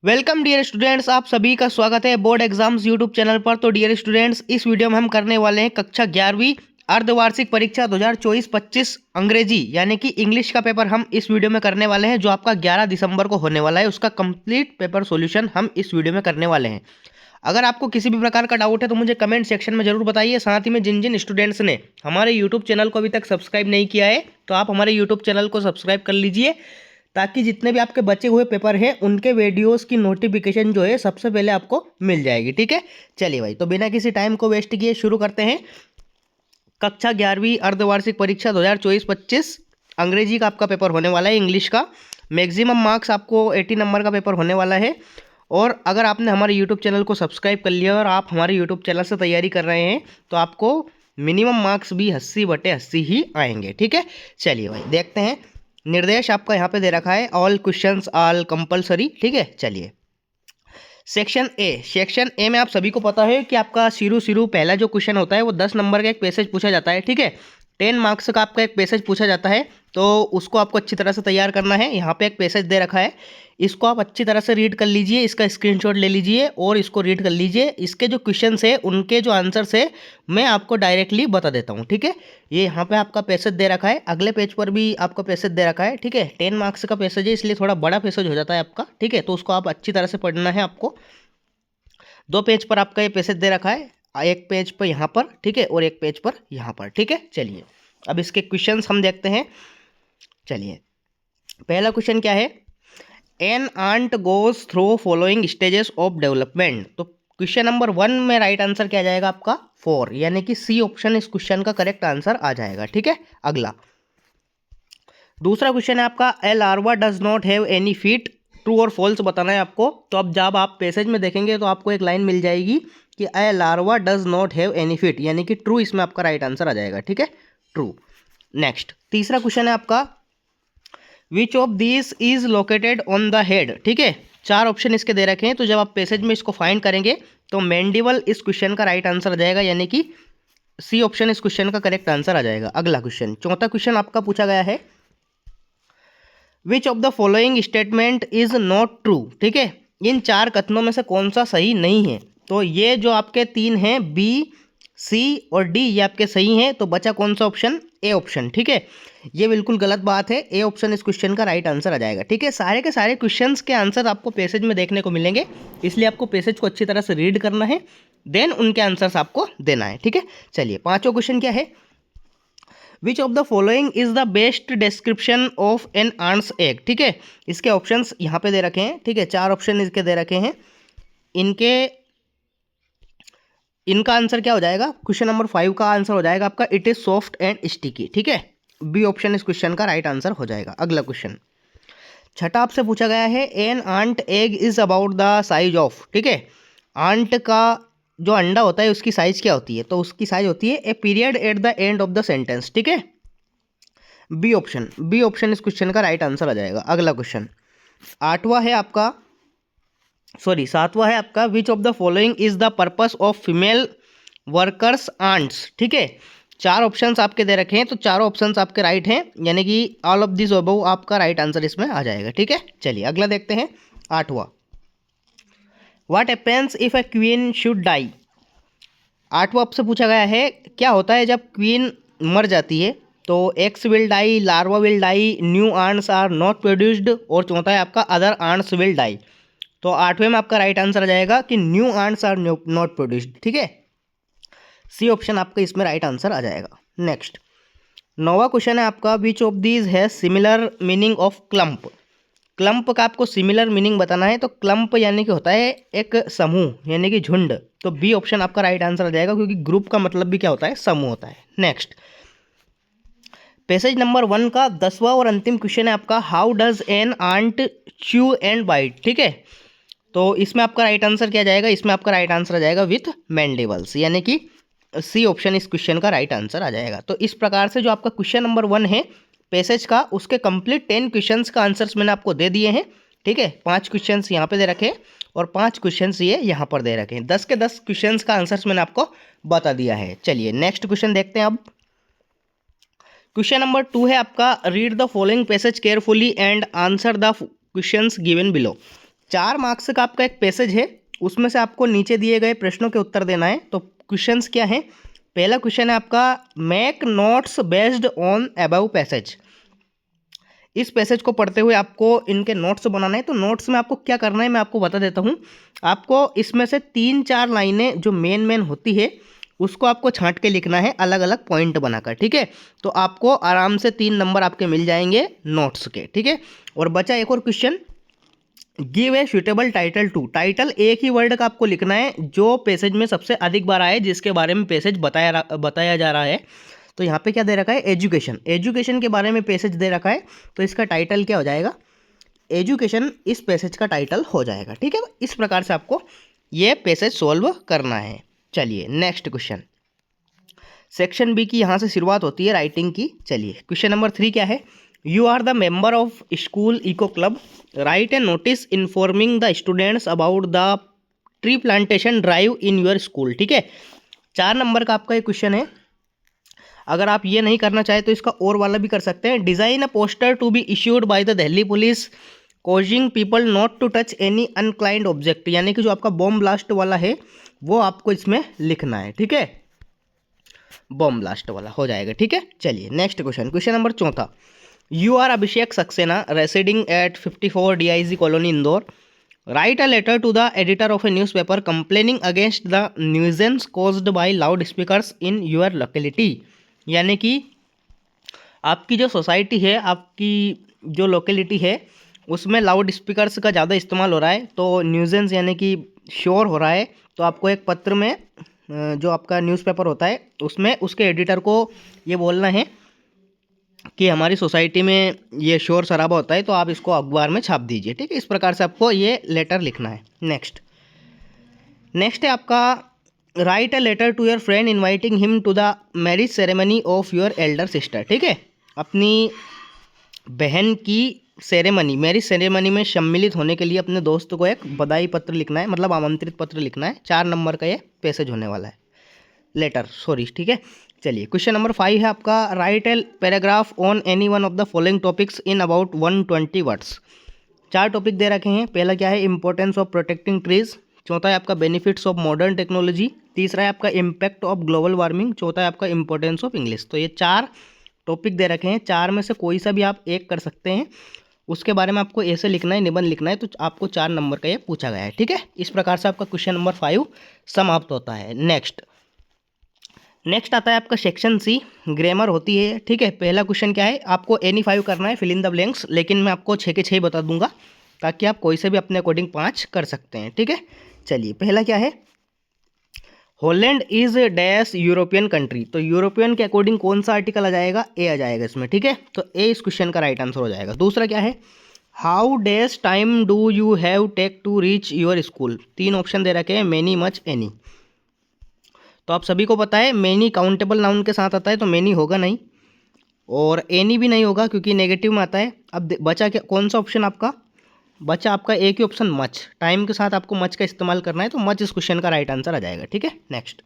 Welcome dear students, आप सभी का स्वागत है बोर्ड एग्जाम्स यूट्यूब चैनल पर। तो डियर स्टूडेंट्स, इस वीडियो में हम करने वाले हैं कक्षा 11वीं अर्धवार्षिक परीक्षा 2024-25 अंग्रेजी यानी कि इंग्लिश का पेपर हम इस वीडियो में करने वाले हैं, जो आपका 11 दिसंबर को होने वाला है। उसका कंप्लीट पेपर सॉल्यूशन हम इस वीडियो में करने वाले हैं। अगर आपको किसी भी प्रकार का डाउट है तो मुझे कमेंट सेक्शन में जरूर बताइए। साथ ही में जिन जिन स्टूडेंट्स ने हमारे यूट्यूब चैनल को अभी तक सब्सक्राइब नहीं किया है तो आप हमारे यूट्यूब चैनल को सब्सक्राइब कर लीजिए, ताकि जितने भी आपके बचे हुए पेपर हैं उनके वीडियोस की नोटिफिकेशन जो है सबसे पहले आपको मिल जाएगी। ठीक है, चलिए भाई, तो बिना किसी टाइम को वेस्ट किए शुरू करते हैं। कक्षा 11वीं अर्धवार्षिक परीक्षा 2024-25 अंग्रेजी का आपका पेपर होने वाला है। इंग्लिश का मैक्सिमम मार्क्स आपको 80 नंबर का पेपर होने वाला है। और अगर आपने हमारे यूट्यूब चैनल को सब्सक्राइब कर लिया और आप हमारे यूट्यूब चैनल से तैयारी कर रहे हैं तो आपको मिनिमम मार्क्स भी 80/80 ही आएंगे। ठीक है, चलिए भाई देखते हैं। निर्देश आपका यहाँ पे दे रखा है, ऑल क्वेश्चंस आर कंपलसरी। ठीक है, चलिए सेक्शन ए में आप सभी को पता है कि आपका शुरू पहला जो क्वेश्चन होता है वो 10 नंबर का एक पैसेज पूछा जाता है। ठीक है, 10 मार्क्स का आपका एक पैसेज पूछा जाता है, तो उसको आपको अच्छी तरह से तैयार करना है। यहाँ पे एक पैसेज दे रखा है, इसको आप अच्छी तरह से रीड कर लीजिए, इसका स्क्रीनशॉट ले लीजिए और इसको रीड कर लीजिए। इसके जो क्वेश्चंस है उनके जो आंसर्स है मैं आपको डायरेक्टली बता देता हूँ। ठीक है, ये यहाँ पे आपका पैसेज दे रखा है, अगले पेज पर भी आपका पैसेज दे रखा है। ठीक है, 10 मार्क्स का पैसेज है इसलिए थोड़ा बड़ा पैसेज हो जाता है आपका। ठीक है, तो उसको आप अच्छी तरह से पढ़ना है आपको। 2 पेज पर आपका ये पैसेज दे रखा है, एक पेज पर यहाँ पर, ठीक है, और एक पेज पर यहाँ पर। ठीक है, चलिए अब इसके क्वेश्चंस हम देखते हैं। चलिए पहला क्वेश्चन क्या है, an ant goes through following stages of development. तो क्वेश्चन नंबर 1 में राइट आंसर क्या जाएगा आपका 4, यानी कि सी ऑप्शन इस क्वेश्चन का करेक्ट आंसर आ जाएगा। ठीक है, अगला दूसरा क्वेश्चन है आपका, a larva does not have any feet. True और फॉल्स बताना है आपको। तो अब जब आप पैसेज में देखेंगे तो आपको एक लाइन मिल जाएगी कि a larva does not have any feet, यानी कि ट्रू इसमें आपका राइट आंसर आ जाएगा। ठीक है, ट्रू। नेक्स्ट तीसरा क्वेश्चन है आपका, which of this is located on the head. ठीक है, 4 ऑप्शन इसके दे रखे हैं, तो जब आप पैसेज में इसको फाइंड करेंगे तो मैंडिबल इस क्वेश्चन का राइट आंसर आ जाएगा, यानी कि सी ऑप्शन इस क्वेश्चन का करेक्ट आंसर आ जाएगा। अगला क्वेश्चन, चौथा क्वेश्चन आपका पूछा गया है, which of the following statement is not true. ठीक है, इन 4 कथनों में से कौन सा सही नहीं है। तो ये जो आपके 3 हैं, बी, सी और डी, ये आपके सही हैं। तो बचा कौन सा ऑप्शन, ए ऑप्शन। ठीक है, ये बिल्कुल गलत बात है, ए ऑप्शन इस क्वेश्चन का राइट आंसर आ जाएगा। ठीक है, सारे के सारे क्वेश्चंस के आंसर आपको पैसेज में देखने को मिलेंगे, इसलिए आपको पैसेज को अच्छी तरह से रीड करना है, देन उनके आंसर्स आपको देना है। ठीक है, चलिए पांचवा क्वेश्चन क्या है, which of the following is the best description of an ant's egg. ठीक है, इसके ऑप्शंस यहाँ पे दे रखे हैं। ठीक है, 4 ऑप्शन इसके दे रखे हैं, इनका आंसर क्या हो जाएगा, क्वेश्चन नंबर 5 का आंसर हो जाएगा आपका, it is soft and sticky. ठीक है, बी ऑप्शन इस क्वेश्चन का राइट आंसर हो जाएगा। अगला क्वेश्चन छठा आपसे पूछा गया है, an ant egg is about the size of. ठीक है, आंट का जो अंडा होता है उसकी साइज क्या होती है, तो उसकी साइज होती है a period at the end of the sentence. ठीक है, बी ऑप्शन इस क्वेश्चन का राइट आंसर आ जाएगा। अगला क्वेश्चन सातवां है आपका, which of the following is the purpose of female workers ants. ठीक है, 4 ऑप्शंस आपके दे रखे हैं, तो चारों ऑप्शंस आपके राइट हैं, यानी कि ऑल ऑफ दिस अबव आपका राइट आंसर इसमें आ जाएगा। ठीक है, चलिए अगला देखते हैं। 8वां, what happens if a queen should die. 8वां आपसे पूछा गया है, क्या होता है जब क्वीन मर जाती है। तो X will die, larva will die, new ants are not produced, और चौथा है आपका अदर आंट्स विल डाई। तो 8वें में आपका राइट आंसर आ जाएगा कि new ants are not produced. ठीक है, सी ऑप्शन आपका इसमें राइट आंसर आ जाएगा। नेक्स्ट 9वां क्वेश्चन है आपका, विच ऑफ दीज है similar meaning of clump. Clump का आपको सिमिलर मीनिंग बताना है। तो क्लम्प यानी कि होता है एक समूह, यानी कि झुंड। तो बी ऑप्शन आपका राइट आंसर आ जाएगा, क्योंकि ग्रुप का मतलब भी क्या होता है, समूह होता है। नेक्स्ट पैसेज नंबर 1 का 10वां और अंतिम क्वेश्चन है आपका, how does an ant chew and bite. ठीक है, तो इसमें आपका राइट आंसर क्या जाएगा, इसमें आपका राइट आंसर आ जाएगा विथ मैंडिबल्स, यानी कि सी ऑप्शन इस क्वेश्चन का राइट आंसर आ जाएगा। तो इस प्रकार से जो आपका क्वेश्चन नंबर 1 है पैसेज का, उसके कंप्लीट 10 क्वेश्चंस का आंसर्स मैंने आपको दे दिए हैं। ठीक है, 5 क्वेश्चंस यहाँ पे दे रखे हैं और 5 क्वेश्चंस ये यहाँ पर दे रखे हैं। 10 के 10 क्वेश्चंस का आंसर्स मैंने आपको बता दिया है। चलिए नेक्स्ट क्वेश्चन देखते हैं। अब क्वेश्चन नंबर 2 है आपका, read the following passage carefully and answer the questions given below. 4 marks का आपका एक पैसेज है, उसमें से आपको नीचे दिए गए प्रश्नों के उत्तर देना है। तो क्वेश्चंस क्या हैं? पहला क्वेश्चन है आपका make notes based on above passage. इस पैसेज को पढ़ते हुए आपको इनके नोट्स बनाना है। तो नोट्स में आपको क्या करना है मैं आपको बता देता हूँ। आपको इसमें से 3-4 लाइनें जो मेन होती है उसको आपको छांट के लिखना है अलग अलग पॉइंट बनाकर, ठीक है। तो आपको आराम से 3 नंबर आपके मिल जाएंगे नोट्स के, ठीक है। और बचा एक और question, give a suitable title to. Title एक ही वर्ड का आपको लिखना है जो पैसेज में सबसे अधिक बार आए, जिसके बारे में पैसेज बताया जा रहा है। तो यहाँ पे क्या दे रखा है? एजुकेशन। एजुकेशन के बारे में पैसेज दे रखा है, तो इसका टाइटल क्या हो जाएगा? एजुकेशन इस पैसेज का टाइटल हो जाएगा, ठीक है। इस प्रकार से आपको ये पैसेज सोल्व करना है। चलिए नेक्स्ट क्वेश्चन, सेक्शन बी की यहाँ से शुरुआत होती है राइटिंग की। चलिए क्वेश्चन नंबर 3 क्या है? You are the member of school eco club, write a notice informing the students about the tree plantation drive in your school, ठीक है। 4 नंबर का आपका ये क्वेश्चन है। अगर आप ये नहीं करना चाहे तो इसका और वाला भी कर सकते हैं। Design a poster to be issued by the Delhi police causing people not to touch any unclaimed object, यानी कि जो आपका बॉम्ब ब्लास्ट वाला है वो आपको इसमें लिखना है, ठीक है। बॉम्ब ब्लास्ट वाला हो जाएगा, ठीक है। चलिए next question, question number 4। You are Abhishek Saxena residing at 54 DIG colony Indore, write a letter to the editor of a newspaper complaining against the nuisance caused by loud speakers in your locality. यानी कि आपकी जो society है, आपकी जो locality है, उसमें loud speakers का ज़्यादा इस्तेमाल हो रहा है, तो न्यूजेंस यानी कि शोर हो रहा है। तो आपको एक पत्र में जो आपका न्यूज़पेपर होता है उसमें उसके एडिटर को ये बोलना है कि हमारी सोसाइटी में ये शोर शराबा होता है, तो आप इसको अखबार में छाप दीजिए, ठीक है। इस प्रकार से आपको ये लेटर लिखना है। नेक्स्ट है आपका write a letter to your friend inviting him to the marriage ceremony of your elder sister, ठीक है। अपनी बहन की सेरेमनी, मैरिज सेरेमनी में सम्मिलित होने के लिए अपने दोस्त को एक बधाई पत्र लिखना है, मतलब आमंत्रित पत्र लिखना है। 4 नंबर का ये पैसेज होने वाला है, लेटर, सॉरी, ठीक है। चलिए क्वेश्चन नंबर 5 है आपका write a paragraph on any one of the following topics in about 120 words. 4 topic दे रखे हैं। पहला क्या है? Importance of protecting trees. चौथा है आपका बेनिफिट्स ऑफ मॉडर्न टेक्नोलॉजी। तीसरा है आपका इम्पैक्ट ऑफ ग्लोबल वार्मिंग। चौथा है आपका इंपॉर्टेंस ऑफ इंग्लिश। तो ये 4 टॉपिक दे रखे हैं। 4 में से कोई सा भी आप एक कर सकते हैं, उसके बारे में आपको ऐसे लिखना है, निबंध लिखना है। तो आपको 4 नंबर का ये पूछा गया है, ठीक है। इस प्रकार से आपका क्वेश्चन नंबर 5 समाप्त होता है। नेक्स्ट आता है आपका सेक्शन सी, ग्रामर होती है, ठीक है। पहला क्वेश्चन क्या है? आपको एनी 5 करना है, फिल इन द ब्लैंक्स, लेकिन मैं आपको 6 के 6 बता दूंगा ताकि आप कोई से भी अपने अकॉर्डिंग 5 कर सकते हैं, ठीक है। चलिए पहला क्या है? Holland is dash European country. तो यूरोपियन के अकॉर्डिंग कौन सा आर्टिकल आ जाएगा? ए आ जाएगा इसमें, ठीक है। तो ए इस क्वेश्चन का राइट आंसर हो जाएगा। दूसरा क्या है? How dash time do you have take to reach your school. 3 option दे रखे हैं, मैनी, मच, एनी। तो आप सभी को पता है मैनी काउंटेबल नाउन के साथ आता है, तो मैनी होगा नहीं, और एनी भी नहीं होगा क्योंकि नेगेटिव में आता है। अब बचा क्या, कौन सा ऑप्शन आपका बचा? आपका एक ही ऑप्शन, मच। टाइम के साथ आपको मच का इस्तेमाल करना है, तो मच इस क्वेश्चन का राइट आंसर आ जाएगा, ठीक है। नेक्स्ट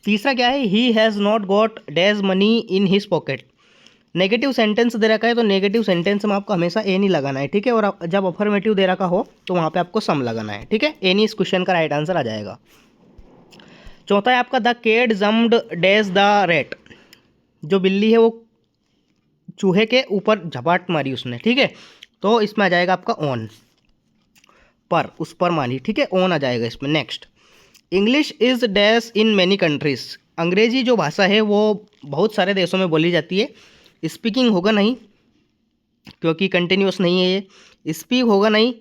तीसरा क्या है? He has not got dash money in his pocket. Negative sentence दे रखा है, तो नेगेटिव सेंटेंस में आपको हमेशा एनी लगाना है, ठीक है। और जब अफर्मेटिव दे रखा हो तो वहाँ पे आपको सम लगाना है, ठीक है। एनी इस क्वेश्चन का राइट आंसर आ जाएगा। चौथा है आपका the cat jumped dash the rat. जो बिल्ली है वो चूहे के ऊपर झपाट मारी उसने, ठीक है। तो इसमें आ जाएगा आपका ऑन, पर, उस पर मारी, ठीक है। ऑन आ जाएगा इसमें। Next, English is dash in many countries. अंग्रेजी जो भाषा है वो बहुत सारे देशों में बोली जाती है। स्पीकिंग होगा नहीं क्योंकि कंटिन्यूस नहीं है ये। स्पीक होगा नहीं,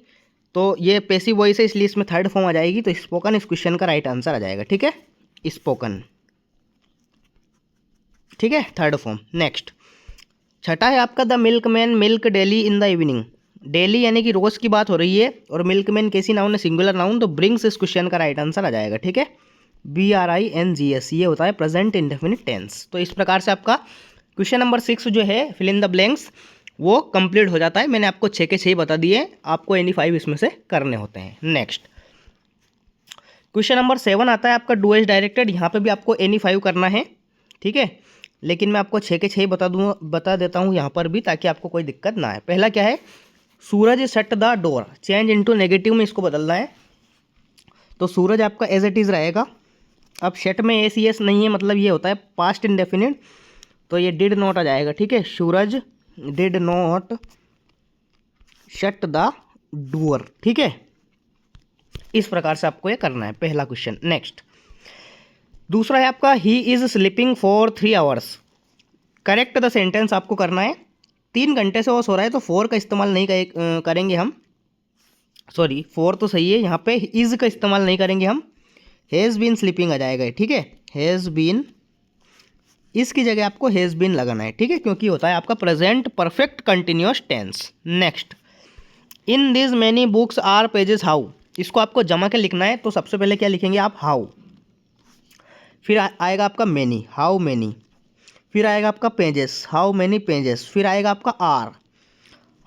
तो ये पैसिव वॉइस है, इसलिए इसमें थर्ड फॉर्म आ जाएगी। तो स्पोकन इस क्वेश्चन का राइट आंसर आ जाएगा, ठीक है। स्पोकन, ठीक है, थर्ड फॉर्म। नेक्स्ट छठा है आपका the milkman milk daily in the evening. Daily यानी कि रोज़ की बात हो रही है, और मिल्कमैन कैसी नाउन है? Singular noun. तो ब्रिंग्स इस क्वेश्चन का राइट आंसर आ जाएगा, ठीक है। BRINGS, ये होता है प्रेजेंट इंडेफिनिट टेंस। तो इस प्रकार से आपका क्वेश्चन नंबर 6 जो है फिल इन द ब्लैंक्स वो कंप्लीट हो जाता है। मैंने आपको 6 के 6 बता दिए, आपको एनी 5 इसमें से करने होते हैं। नेक्स्ट क्वेश्चन नंबर 7 आता है आपका डू एज डायरेक्टेड। यहाँ पे भी आपको एनी 5 करना है, ठीक है। लेकिन मैं आपको 6 के 6 बता देता हूँ यहाँ पर भी, ताकि आपको कोई दिक्कत ना आए। पहला क्या है? Suraj shut the door, change into negative में इसको बदलना है। तो सूरज आपका एज इट इज़ रहेगा। अब शट में एस यस नहीं है, मतलब ये होता है पास्ट इंडेफिनिट, तो ये डिड नॉट आ जाएगा। ठीक है, Suraj did not shut the door. ठीक है, इस प्रकार से आपको ये करना है पहला क्वेश्चन। नेक्स्ट दूसरा है आपका he is sleeping for 3 hours. Correct the sentence आपको करना है। 3 घंटे से वो सो रहा है, तो 4 का इस्तेमाल नहीं करेंगे हम, सॉरी 4 तो सही है, यहाँ पे इज का इस्तेमाल नहीं करेंगे हम, हैज़ बीन स्लीपिंग आ जाएगा। ठीक है, हैज़ बीन, इसकी जगह आपको हैज़ बीन लगाना है। ठीक है, क्योंकि होता है आपका present perfect continuous tense. Next in this many books are pages how, इसको आपको जमा के लिखना है। तो सबसे पहले क्या लिखेंगे आप, हाउ, फिर आएगा आपका मैनी, हाउ मैनी, फिर आएगा आपका पेजेस, हाउ मैनी पेजेस, फिर आएगा आपका are,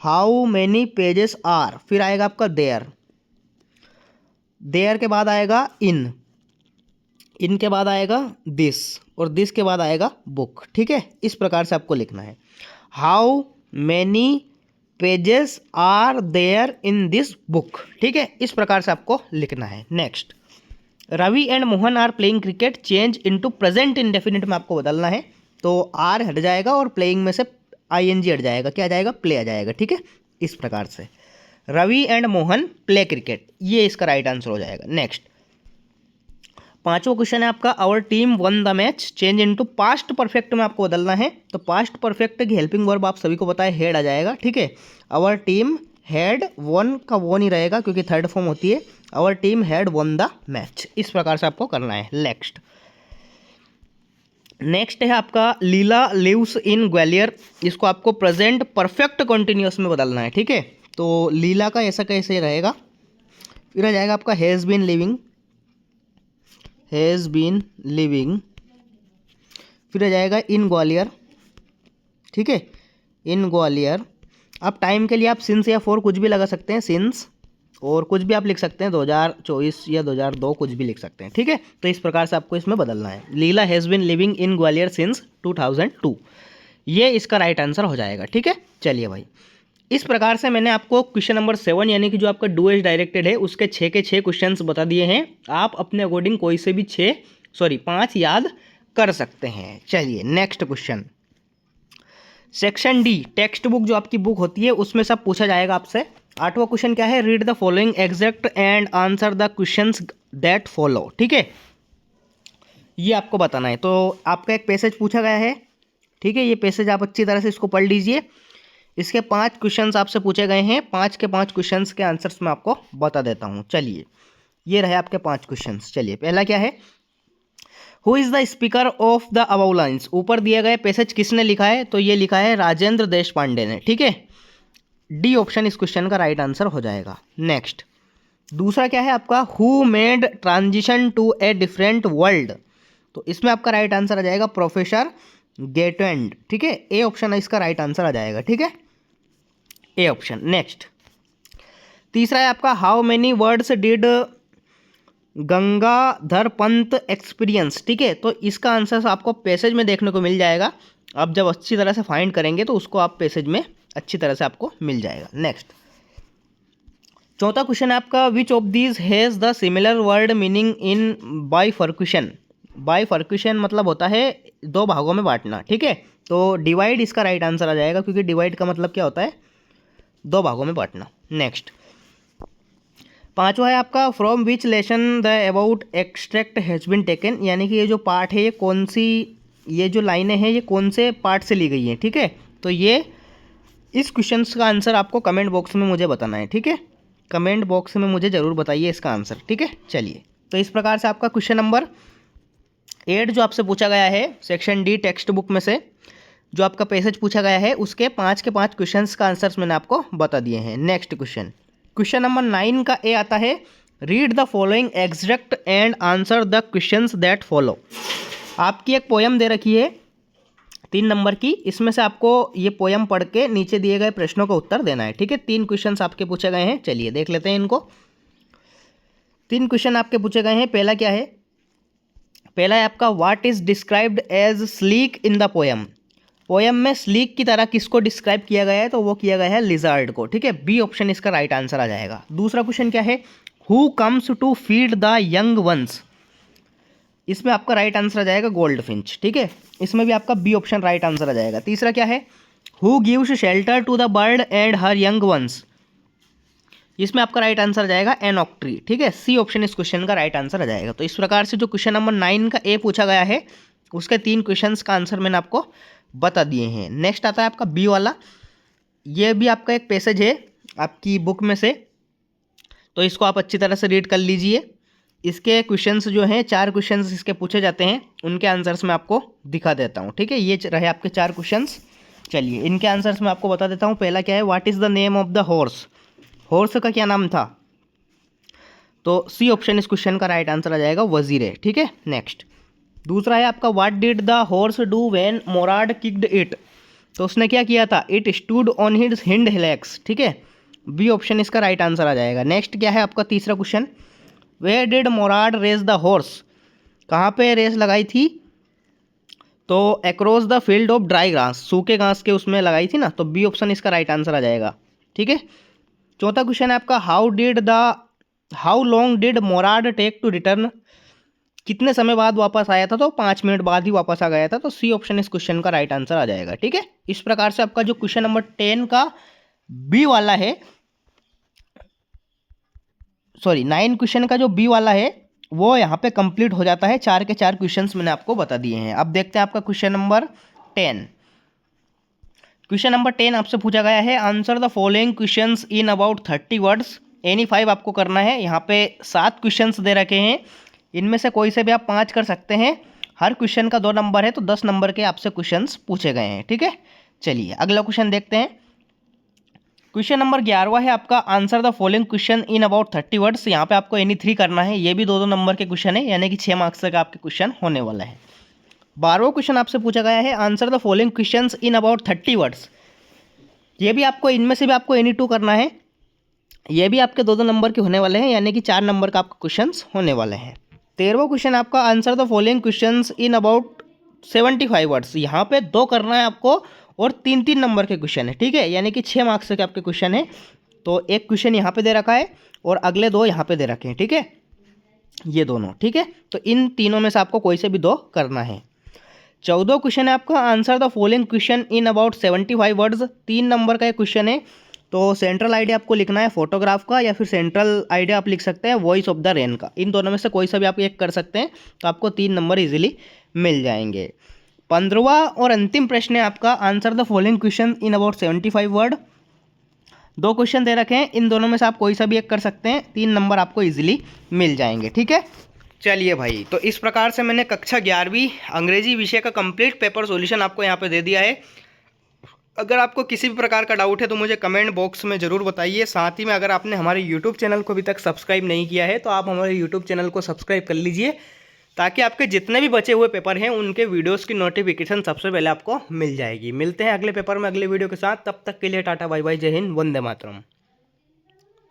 how many pages are, फिर आएगा आपका देयर, देयर के बाद आएगा इन, इन के बाद आएगा दिस, और दिस के बाद आएगा बुक। ठीक है, इस प्रकार से आपको लिखना है, how many pages are there in this book. ठीक है, इस प्रकार से आपको लिखना है। Next Ravi and Mohan are playing cricket, change into present indefinite में आपको बदलना है। तो आर हट जाएगा और प्लेइंग में से आईएनजी हट जाएगा, क्या आ जाएगा, प्ले आ जाएगा। ठीक है, इस प्रकार से Ravi and Mohan play cricket, ये इसका राइट आंसर हो जाएगा। नेक्स्ट पांचवा क्वेश्चन है आपका our team won the match, change into past perfect में आपको बदलना है। तो पास्ट परफेक्ट की हेल्पिंग वर्ब आप सभी को पता है हेड आ जाएगा। ठीक है, आवर टीम हैड वन का वो नहीं रहेगा क्योंकि थर्ड फॉर्म होती है, our team had won the match. इस प्रकार से आपको करना है। नेक्स्ट है आपका लीला लिव्स इन ग्वालियर, इसको आपको प्रेजेंट परफेक्ट कंटिन्यूअस में बदलना है। ठीक है, तो लीला का ऐसा कैसे रहेगा, फिर आ जाएगा आपका has been living, has been living, फिर आ जाएगा इन ग्वालियर। ठीक है, इन ग्वालियर। अब टाइम के लिए आप सिंस या फॉर कुछ भी लगा सकते हैं, सिंस, और कुछ भी आप लिख सकते हैं 2024 या 2002, कुछ भी लिख सकते हैं। ठीक है, तो इस प्रकार से आपको इसमें बदलना है। Leela has been living in Gwalior since 2002, ये इसका राइट आंसर हो जाएगा। ठीक है, चलिए भाई, इस प्रकार से मैंने आपको क्वेश्चन नंबर 7 यानी कि जो आपका डू एज डायरेक्टेड है उसके 6 के 6 क्वेश्चंस बता दिए हैं। आप अपने अकॉर्डिंग कोई से भी 5 याद कर सकते हैं। चलिए next question, section D text book जो आपकी बुक होती है उसमें सब पूछा जाएगा आपसे। 8वां क्वेश्चन क्या है, read the following exact and answer the questions that follow. ठीक है, ये आपको बताना है। तो आपका एक पैसेज पूछा गया है। ठीक है, ये पैसेज आप अच्छी तरह से इसको पढ़ लीजिए। इसके 5 क्वेश्चंस आपसे पूछे गए हैं, 5 के 5 क्वेश्चंस के आंसर्स मैं आपको बता देता हूँ। चलिए, ये रहे आपके 5 क्वेश्चंस। चलिए, पहला क्या है, who is the speaker of the above lines, ऊपर दिए गए पैसेज किसने लिखा है, तो ये लिखा है राजेंद्र देश पांडे ने। ठीक है, डी ऑप्शन इस क्वेश्चन का राइट आंसर हो जाएगा। नेक्स्ट दूसरा क्या है आपका, who made transition to a different world, तो इसमें आपका राइट आंसर आ जाएगा प्रोफेसर गेटवेंड। ठीक है, ए ऑप्शन इसका राइट आंसर आ जाएगा। ठीक है, ए ऑप्शन। नेक्स्ट तीसरा है आपका, how many words did Gangadhar Pant experience. ठीक है, तो इसका आंसर आपको पैसेज में देखने को मिल जाएगा। आप जब अच्छी तरह से फाइंड करेंगे तो उसको आप पैसेज में अच्छी तरह से आपको मिल जाएगा। नेक्स्ट चौथा क्वेश्चन है आपका, which of these has the similar word meaning in bifurcation. Bifurcation मतलब होता है 2 भागों में बांटना। ठीक है, तो डिवाइड इसका राइट आंसर आ जाएगा, क्योंकि डिवाइड का मतलब क्या होता है, 2 भागों में बांटना। नेक्स्ट 5वां है आपका, from which lesson the about extract has been taken, यानी कि ये जो पार्ट है ये कौन सी, ये जो लाइनें हैं ये कौन से पार्ट से ली गई हैं। ठीक है, तो ये इस क्वेश्चन का आंसर आपको कमेंट बॉक्स में मुझे बताना है। ठीक है, कमेंट बॉक्स में मुझे ज़रूर बताइए इसका आंसर। ठीक है, चलिए, तो इस प्रकार से आपका क्वेश्चन नंबर 8 जो आपसे पूछा गया है सेक्शन डी टेक्स्ट बुक में से, जो आपका पैसेज पूछा गया है उसके 5 के 5 क्वेश्चंस का आंसर्स मैंने आपको बता दिए हैं। नेक्स्ट क्वेश्चन नंबर 9 का ए आता है, read the following exact and answer the questions that follow. आपकी एक पोयम दे रखी है 3 नंबर की, इसमें से आपको ये पोयम पढ़ के नीचे दिए गए प्रश्नों का उत्तर देना है। ठीक है, 3 क्वेश्चंस आपके पूछे गए हैं। चलिए देख लेते हैं इनको। 3 क्वेश्चन आपके पूछे गए हैं। पहला क्या है, पहला है आपका, what is described as sleek in the poem. Poem में स्लीक की तरह किसको डिस्क्राइब किया गया है, तो वो किया गया है लिजर्ड को, ठीक है। बी ऑप्शन इसका राइट आंसर आ जाएगा। दूसरा क्वेश्चन क्या है, who comes to feed the young ones, इसमें आपका राइट आंसर आ जाएगा गोल्ड फिंच, ठीक है। इसमें भी आपका बी ऑप्शन राइट आंसर आ जाएगा। तीसरा क्या है, who gives shelter to the bird and her young ones, इसमें आपका राइट आंसर आ जाएगा एन ऑक ट्री, ठीक है। सी ऑप्शन इस क्वेश्चन का राइट आंसर आ जाएगा। तो इस प्रकार से जो क्वेश्चन नंबर 9 का ए पूछा गया है उसके 3 क्वेश्चंस का आंसर मैंने आपको बता दिए हैं। नेक्स्ट आता है आपका बी वाला, ये भी आपका एक पैसेज है आपकी बुक में से, तो इसको आप अच्छी तरह से रीड कर लीजिए। इसके क्वेश्चंस जो हैं 4 क्वेश्चंस इसके पूछे जाते हैं, उनके आंसर्स मैं आपको दिखा देता हूँ, ठीक है। ये रहे आपके 4 क्वेश्चंस। चलिए इनके आंसर्स मैं आपको बता देता हूँ। पहला क्या है, what is the name of the horse, horse का क्या नाम था, तो सी ऑप्शन इस क्वेश्चन का राइट आंसर आ जाएगा वजीर है, ठीक है। नेक्स्ट दूसरा है आपका, what did the horse do when Mourad kicked it, तो उसने क्या किया था, it stood on his hind legs, ठीक है। बी ऑप्शन इसका राइट आंसर आ जाएगा। नेक्स्ट क्या है आपका तीसरा question, where did Mourad race the horse, कहाँ पे रेस लगाई थी, तो across the field of dry grass, सूखे घास के उसमें लगाई थी ना, तो बी ऑप्शन इसका राइट आंसर आ जाएगा, ठीक है। चौथा क्वेश्चन है आपका, how long did Mourad take to return, कितने समय बाद वापस आया था, तो 5 मिनट बाद ही वापस आ गया था, तो सी ऑप्शन इस क्वेश्चन का राइट आंसर आ जाएगा, ठीक है। इस प्रकार से आपका जो क्वेश्चन नंबर 10 का बी वाला है, सॉरी 9 क्वेश्चन का जो बी वाला है वो यहाँ पे कंप्लीट हो जाता है। 4 के 4 क्वेश्चंस मैंने आपको बता दिए हैं। अब देखते हैं आपका क्वेश्चन नंबर 10। क्वेश्चन नंबर 10 आपसे पूछा गया है, answer the following questions in about 30 words, any 5 आपको करना है। यहाँ पे 7 क्वेश्चंस दे रखे हैं, इनमें से कोई से भी आप 5 कर सकते हैं। हर क्वेश्चन का 2 नंबर है, तो 10 नंबर के आपसे क्वेश्चंस पूछे गए हैं, ठीक है। चलिए अगला क्वेश्चन देखते हैं। क्वेश्चन नंबर 11वां है आपका, answer the following question in about 30 words, यहाँ पे आपको एनी 3 करना है। ये भी 2-2 नंबर के क्वेश्चन है, यानी कि 6 मार्क्स तक आपके क्वेश्चन होने वाला है। 12वां क्वेश्चन आपसे पूछा गया है, answer the following questions in about 30 words, ये भी आपको इनमें से भी आपको एनी 2 करना है। ये भी आपके 2-2 नंबर के होने वाले हैं, यानी कि 4 नंबर का आपका क्वेश्चन होने वाले हैं। 13वां क्वेश्चन आपका, answer the following questions in about 75 words, यहाँ पे 2 करना है आपको और 3-3 नंबर के क्वेश्चन है, ठीक है, यानी कि 6 मार्क्स के आपके क्वेश्चन है। तो एक क्वेश्चन यहाँ पे दे रखा है और अगले 2 यहाँ पे दे रखे हैं, ठीक है, ये दोनों, ठीक है। तो इन तीनों में से आपको कोई से भी 2 करना है। 14वां क्वेश्चन है आपका, answer the following question in about 75 words, 3 number का एक क्वेश्चन है। तो सेंट्रल आइडिया आपको लिखना है फोटोग्राफ का, या फिर सेंट्रल आइडिया आप लिख सकते हैं वॉइस ऑफ द रेन का। इन दोनों में से कोई सा भी आप एक कर सकते हैं, तो आपको 3 नंबर इजीली मिल जाएंगे। 15वां और अंतिम प्रश्न है आपका, answer the following question in about 75 word, 2 question दे रखे हैं, इन दोनों में से आप कोई सा भी एक कर सकते हैं, 3 नंबर आपको इजीली मिल जाएंगे, ठीक है। चलिए भाई, तो इस प्रकार से मैंने कक्षा 11वीं अंग्रेजी विषय का कंप्लीट पेपर सॉल्यूशन आपको यहाँ पे दे दिया है। अगर आपको किसी भी प्रकार का डाउट है तो मुझे कमेंट बॉक्स में ज़रूर बताइए। साथ ही में अगर आपने हमारे यूट्यूब चैनल को अभी तक सब्सक्राइब नहीं किया है तो आप हमारे यूट्यूब चैनल को सब्सक्राइब कर लीजिए, ताकि आपके जितने भी बचे हुए पेपर हैं उनके वीडियोस की नोटिफिकेशन सबसे पहले आपको मिल जाएगी। मिलते हैं अगले पेपर में अगले वीडियो के साथ, तब तक के लिए टाटा बाय बाय, जय हिंद, वंदे मातरम।